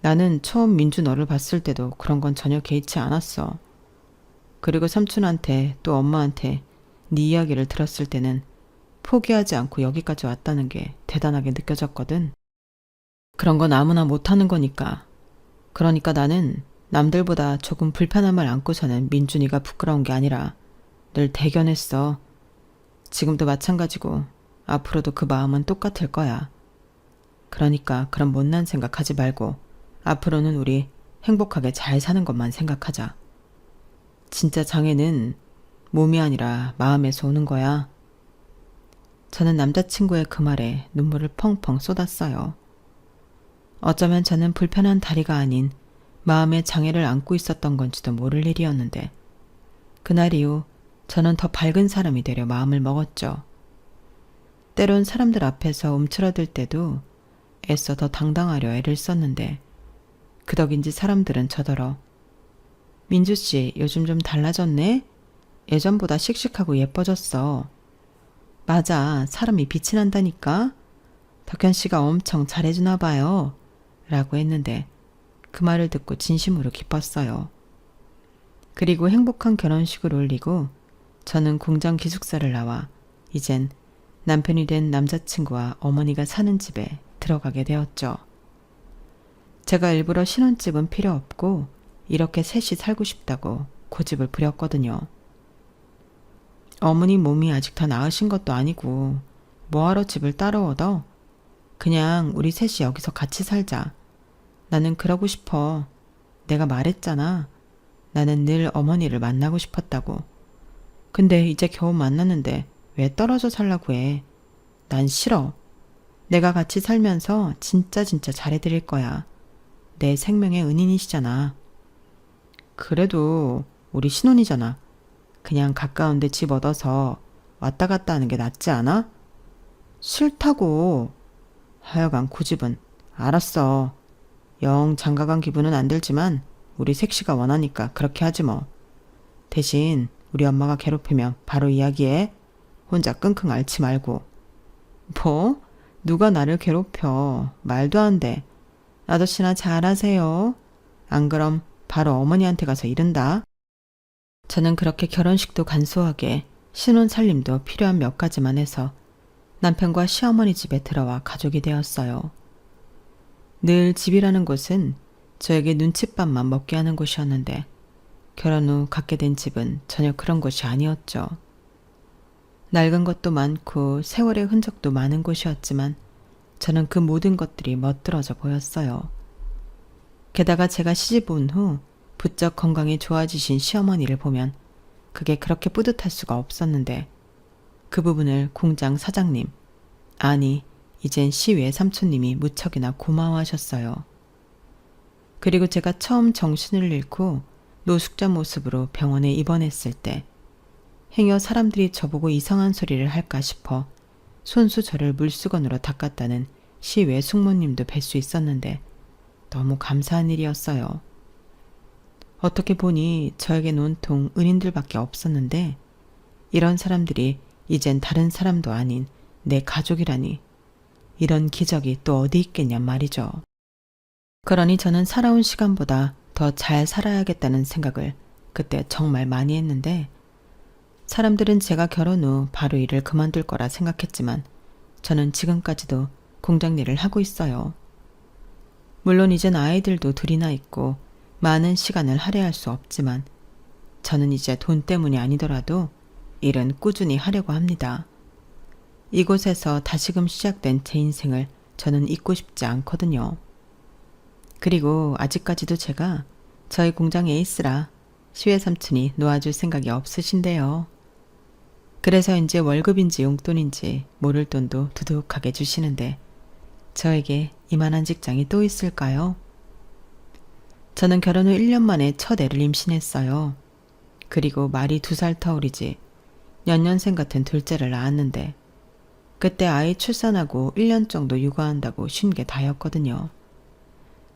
나는 처음 민주 너를 봤을 때도 그런 건 전혀 개의치 않았어. 그리고 삼촌한테 또 엄마한테 네 이야기를 들었을 때는 포기하지 않고 여기까지 왔다는 게 대단하게 느껴졌거든. 그런 건 아무나 못하는 거니까. 그러니까 나는 남들보다 조금 불편함을 안고서는 민준이가 부끄러운 게 아니라 늘 대견했어. 지금도 마찬가지고 앞으로도 그 마음은 똑같을 거야. 그러니까 그런 못난 생각하지 말고 앞으로는 우리 행복하게 잘 사는 것만 생각하자. 진짜 장애는 몸이 아니라 마음에서 오는 거야. 저는 남자친구의 그 말에 눈물을 펑펑 쏟았어요. 어쩌면 저는 불편한 다리가 아닌 마음의 장애를 안고 있었던 건지도 모를 일이었는데 그날 이후 저는 더 밝은 사람이 되려 마음을 먹었죠. 때론 사람들 앞에서 움츠러들 때도 애써 더 당당하려 애를 썼는데 그 덕인지 사람들은 저더러 민주씨 요즘 좀 달라졌네? 예전보다 씩씩하고 예뻐졌어. 맞아, 사람이 빛이 난다니까? 덕현씨가 엄청 잘해주나 봐요. 라고 했는데 그 말을 듣고 진심으로 기뻤어요. 그리고 행복한 결혼식을 올리고 저는 공장 기숙사를 나와 이젠 남편이 된 남자친구와 어머니가 사는 집에 들어가게 되었죠. 제가 일부러 신혼집은 필요 없고 이렇게 셋이 살고 싶다고 고집을 부렸거든요. 어머니 몸이 아직 다 나으신 것도 아니고 뭐하러 집을 따로 얻어? 그냥 우리 셋이 여기서 같이 살자. 나는 그러고 싶어. 내가 말했잖아. 나는 늘 어머니를 만나고 싶었다고. 근데 이제 겨우 만났는데 왜 떨어져 살라고 해? 난 싫어. 내가 같이 살면서 진짜 잘해드릴 거야. 내 생명의 은인이시잖아. 그래도 우리 신혼이잖아. 그냥 가까운데 집 얻어서 왔다 갔다 하는 게 낫지 않아? 싫다고. 하여간 고집은. 알았어. 영 장가간 기분은 안 들지만 우리 색시가 원하니까 그렇게 하지 뭐. 대신 우리 엄마가 괴롭히면 바로 이야기해. 혼자 끙끙 앓지 말고. 뭐? 누가 나를 괴롭혀. 말도 안 돼. 아저씨나 잘하세요. 안 그럼 바로 어머니한테 가서 이른다. 저는 그렇게 결혼식도 간소하게 신혼 살림도 필요한 몇 가지만 해서 남편과 시어머니 집에 들어와 가족이 되었어요. 늘 집이라는 곳은 저에게 눈칫밥만 먹게 하는 곳이었는데 결혼 후 갖게 된 집은 전혀 그런 곳이 아니었죠. 낡은 것도 많고 세월의 흔적도 많은 곳이었지만 저는 그 모든 것들이 멋들어져 보였어요. 게다가 제가 시집 온 후 부쩍 건강이 좋아지신 시어머니를 보면 그게 그렇게 뿌듯할 수가 없었는데 그 부분을 공장 사장님, 아니 이젠 시외 삼촌님이 무척이나 고마워하셨어요. 그리고 제가 처음 정신을 잃고 노숙자 모습으로 병원에 입원했을 때 행여 사람들이 저보고 이상한 소리를 할까 싶어 손수 저를 물수건으로 닦았다는 시외 숙모님도 뵐 수 있었는데 너무 감사한 일이었어요. 어떻게 보니 저에겐 온통 은인들밖에 없었는데 이런 사람들이 이젠 다른 사람도 아닌 내 가족이라니 이런 기적이 또 어디 있겠냔 말이죠. 그러니 저는 살아온 시간보다 더 잘 살아야겠다는 생각을 그때 정말 많이 했는데 사람들은 제가 결혼 후 바로 일을 그만둘 거라 생각했지만 저는 지금까지도 공장 일을 하고 있어요. 물론 이젠 아이들도 둘이나 있고 많은 시간을 할애할 수 없지만 저는 이제 돈 때문이 아니더라도 일은 꾸준히 하려고 합니다. 이곳에서 다시금 시작된 제 인생을 저는 잊고 싶지 않거든요. 그리고 아직까지도 제가 저희 공장 에이스라 시외 삼촌이 놓아줄 생각이 없으신데요. 그래서인지 월급인지 용돈인지 모를 돈도 두둑하게 주시는데 저에게 이만한 직장이 또 있을까요? 저는 결혼 후 1년 만에 첫 애를 임신했어요. 그리고 말이 2살 터울이지 연년생 같은 둘째를 낳았는데 그때 아이 출산하고 1년 정도 육아한다고 쉰 게 다였거든요.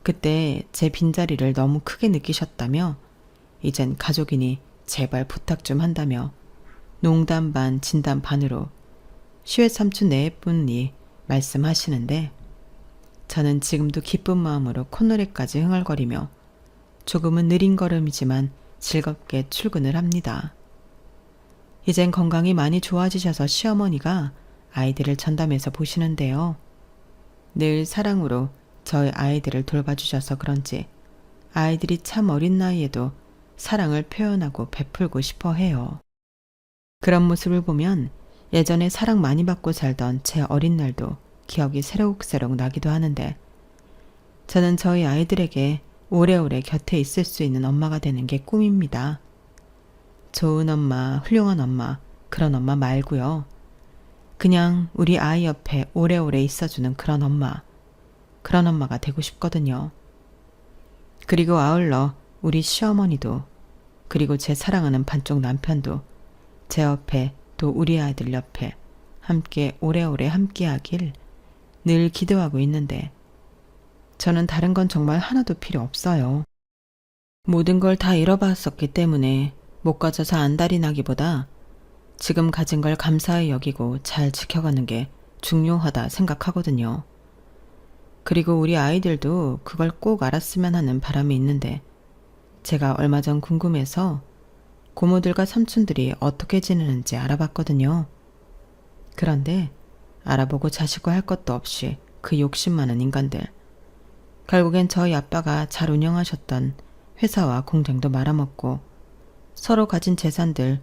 그때 제 빈자리를 너무 크게 느끼셨다며 이젠 가족이니 제발 부탁 좀 한다며 농담 반 진담 반으로 시외 삼촌 네분이 말씀하시는데 저는 지금도 기쁜 마음으로 콧노래까지 흥얼거리며 조금은 느린 걸음이지만 즐겁게 출근을 합니다. 이젠 건강이 많이 좋아지셔서 시어머니가 아이들을 전담해서 보시는데요. 늘 사랑으로 저희 아이들을 돌봐주셔서 그런지 아이들이 참 어린 나이에도 사랑을 표현하고 베풀고 싶어 해요. 그런 모습을 보면 예전에 사랑 많이 받고 살던 제 어린 날도 기억이 새록새록 나기도 하는데 저는 저희 아이들에게 오래오래 곁에 있을 수 있는 엄마가 되는 게 꿈입니다. 좋은 엄마, 훌륭한 엄마, 그런 엄마 말고요. 그냥 우리 아이 옆에 오래오래 있어주는 그런 엄마가 되고 싶거든요. 그리고 아울러 우리 시어머니도 그리고 제 사랑하는 반쪽 남편도 제 옆에 또 우리 아이들 옆에 함께 오래오래 함께하길 늘 기도하고 있는데 저는 다른 건 정말 하나도 필요 없어요. 모든 걸 다 잃어봤었기 때문에 못 가져서 안달이 나기보다 지금 가진 걸 감사히 여기고 잘 지켜가는 게 중요하다 생각하거든요. 그리고 우리 아이들도 그걸 꼭 알았으면 하는 바람이 있는데 제가 얼마 전 궁금해서 고모들과 삼촌들이 어떻게 지내는지 알아봤거든요. 그런데 알아보고 자시고 할 것도 없이 그 욕심 많은 인간들. 결국엔 저희 아빠가 잘 운영하셨던 회사와 공장도 말아먹고 서로 가진 재산들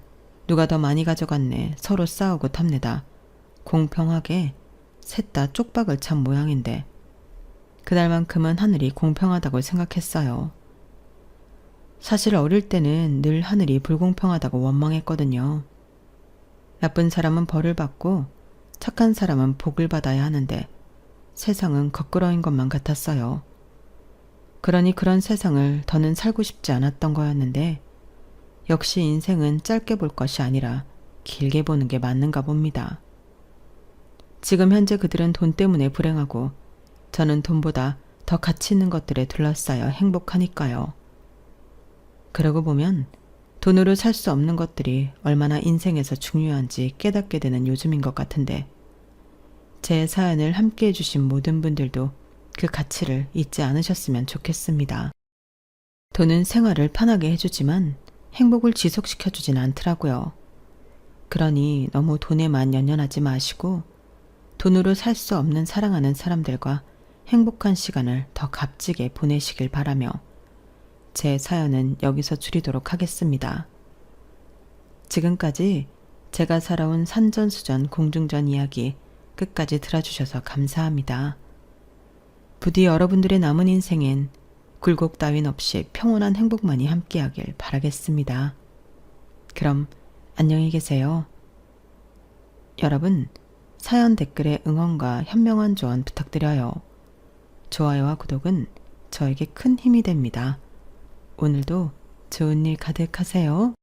누가 더 많이 가져갔네 서로 싸우고 탑니다. 공평하게 셋 다 쪽박을 찬 모양인데 그날만큼은 하늘이 공평하다고 생각했어요. 사실 어릴 때는 늘 하늘이 불공평하다고 원망했거든요. 나쁜 사람은 벌을 받고 착한 사람은 복을 받아야 하는데 세상은 거꾸로인 것만 같았어요. 그러니 그런 세상을 더는 살고 싶지 않았던 거였는데 역시 인생은 짧게 볼 것이 아니라 길게 보는 게 맞는가 봅니다. 지금 현재 그들은 돈 때문에 불행하고 저는 돈보다 더 가치 있는 것들에 둘러싸여 행복하니까요. 그러고 보면 돈으로 살 수 없는 것들이 얼마나 인생에서 중요한지 깨닫게 되는 요즘인 것 같은데, 제 사연을 함께 해주신 모든 분들도 그 가치를 잊지 않으셨으면 좋겠습니다. 돈은 생활을 편하게 해주지만 행복을 지속시켜주진 않더라고요. 그러니 너무 돈에만 연연하지 마시고 돈으로 살 수 없는 사랑하는 사람들과 행복한 시간을 더 값지게 보내시길 바라며 제 사연은 여기서 줄이도록 하겠습니다. 지금까지 제가 살아온 산전수전 공중전 이야기 끝까지 들어주셔서 감사합니다. 부디 여러분들의 남은 인생엔 굴곡 따윈 없이 평온한 행복만이 함께하길 바라겠습니다. 그럼 안녕히 계세요. 여러분, 사연 댓글에 응원과 현명한 조언 부탁드려요. 좋아요와 구독은 저에게 큰 힘이 됩니다. 오늘도 좋은 일 가득하세요.